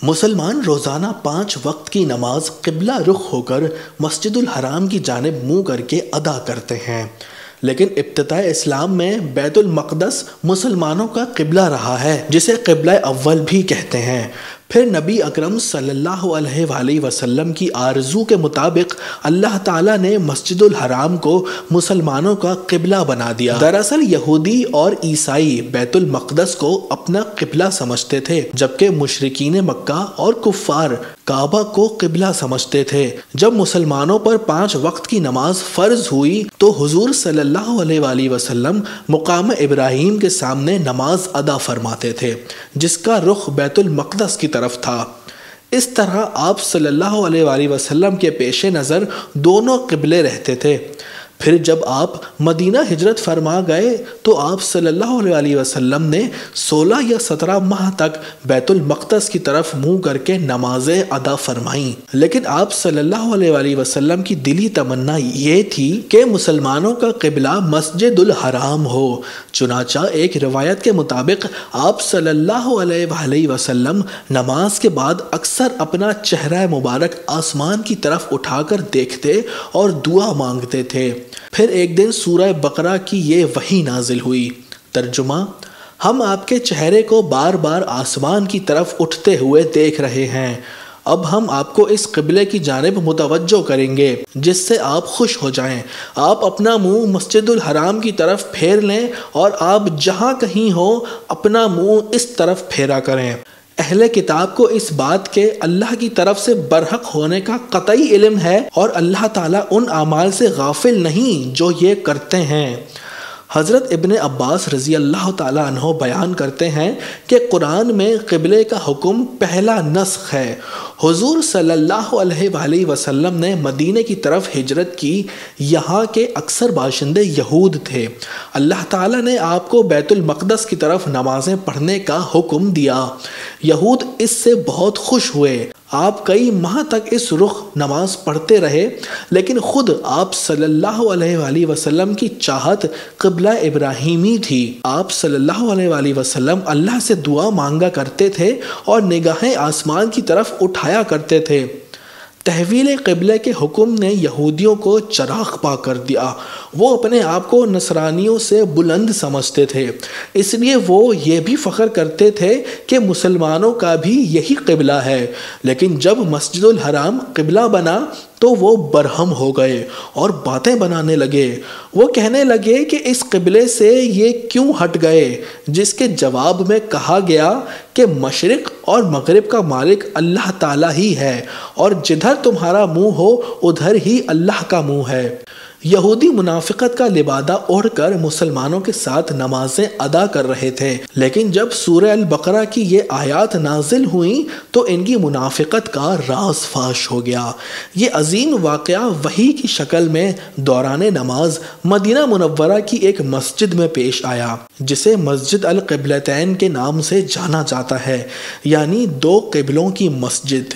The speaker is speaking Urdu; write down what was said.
مسلمان روزانہ 5 وقت کی نماز قبلہ رخ ہو کر مسجد الحرام کی جانب منہ کر کے ادا کرتے ہیں، لیکن ابتداء اسلام میں بیت المقدس مسلمانوں کا قبلہ رہا ہے، جسے قبلہ اول بھی کہتے ہیں۔ پھر نبی اکرم صلی اللہ علیہ وآلہ وسلم کی آرزو کے مطابق اللہ تعالیٰ نے مسجد الحرام کو مسلمانوں کا قبلہ بنا دیا۔ دراصل یہودی اور عیسائی بیت المقدس کو اپنا قبلہ سمجھتے تھے، جبکہ مشرکین مکہ اور کفار کعبہ کو قبلہ سمجھتے تھے۔ جب مسلمانوں پر 5 وقت کی نماز فرض ہوئی تو حضور صلی اللہ علیہ وآلہ وسلم مقام ابراہیم کے سامنے نماز ادا فرماتے تھے، جس کا رخ بیت المقدس کی طرف تھا۔ اس طرح آپ صلی اللہ علیہ وآلہ وسلم کے پیش نظر دونوں قبلے رہتے تھے۔ پھر جب آپ مدینہ ہجرت فرما گئے تو آپ صلی اللہ علیہ وآلہ وسلم نے 16 یا 17 ماہ تک بیت المقدس کی طرف منہ کر کے نمازیں ادا فرمائیں، لیکن آپ صلی اللہ علیہ وآلہ وسلم کی دلی تمنا یہ تھی کہ مسلمانوں کا قبلہ مسجد الحرام ہو۔ چنانچہ ایک روایت کے مطابق آپ صلی اللہ علیہ وآلہ وسلم نماز کے بعد اکثر اپنا چہرہ مبارک آسمان کی طرف اٹھا کر دیکھتے اور دعا مانگتے تھے۔ پھر ایک دن سورہ بقرہ کی یہ وحی نازل ہوئی۔ ترجمہ: ہم آپ کے چہرے کو بار بار آسمان کی طرف اٹھتے ہوئے دیکھ رہے ہیں، اب ہم آپ کو اس قبلے کی جانب متوجہ کریں گے جس سے آپ خوش ہو جائیں۔ آپ اپنا منہ مسجد الحرام کی طرف پھیر لیں اور آپ جہاں کہیں ہو اپنا منہ اس طرف پھیرا کریں۔ اہل کتاب کو اس بات کے اللہ کی طرف سے برحق ہونے کا قطعی علم ہے اور اللہ تعالیٰ ان اعمال سے غافل نہیں جو یہ کرتے ہیں۔ حضرت ابن عباس رضی اللہ تعالیٰ عنہ بیان کرتے ہیں کہ قرآن میں قبلے کا حکم پہلا نسخ ہے۔ حضور صلی اللہ علیہ وآلہ وسلم نے مدینہ کی طرف ہجرت کی۔ یہاں کے اکثر باشندے یہود تھے۔ اللہ تعالیٰ نے آپ کو بیت المقدس کی طرف نمازیں پڑھنے کا حکم دیا۔ یہود اس سے بہت خوش ہوئے۔ آپ کئی ماہ تک اس رخ نماز پڑھتے رہے، لیکن خود آپ صلی اللہ علیہ وآلہ وسلم کی چاہت قبلہ ابراہیمی تھی۔ آپ صلی اللہ علیہ وآلہ وسلم اللہ سے دعا مانگا کرتے تھے اور نگاہیں آسمان کی طرف اٹھایا کرتے تھے۔ تحویل قبلے کے حکم نے یہودیوں کو چراغ پا کر دیا۔ وہ اپنے آپ کو نصرانیوں سے بلند سمجھتے تھے، اس لیے وہ یہ بھی فخر کرتے تھے کہ مسلمانوں کا بھی یہی قبلہ ہے۔ لیکن جب مسجد الحرام قبلہ بنا تو وہ برہم ہو گئے اور باتیں بنانے لگے۔ وہ کہنے لگے کہ اس قبلے سے یہ کیوں ہٹ گئے، جس کے جواب میں کہا گیا کہ مشرق اور مغرب کا مالک اللہ تعالیٰ ہی ہے، اور جدھر تمہارا منہ ہو ادھر ہی اللہ کا منہ ہے۔ یہودی منافقت کا لبادہ اوڑھ کر مسلمانوں کے ساتھ نمازیں ادا کر رہے تھے، لیکن جب سورہ البقرہ کی یہ آیات نازل ہوئیں تو ان کی منافقت کا راز فاش ہو گیا۔ یہ عظیم واقعہ وحی کی شکل میں دوران نماز مدینہ منورہ کی ایک مسجد میں پیش آیا، جسے مسجد القبلتین کے نام سے جانا جاتا ہے، یعنی 2 قبلوں کی مسجد۔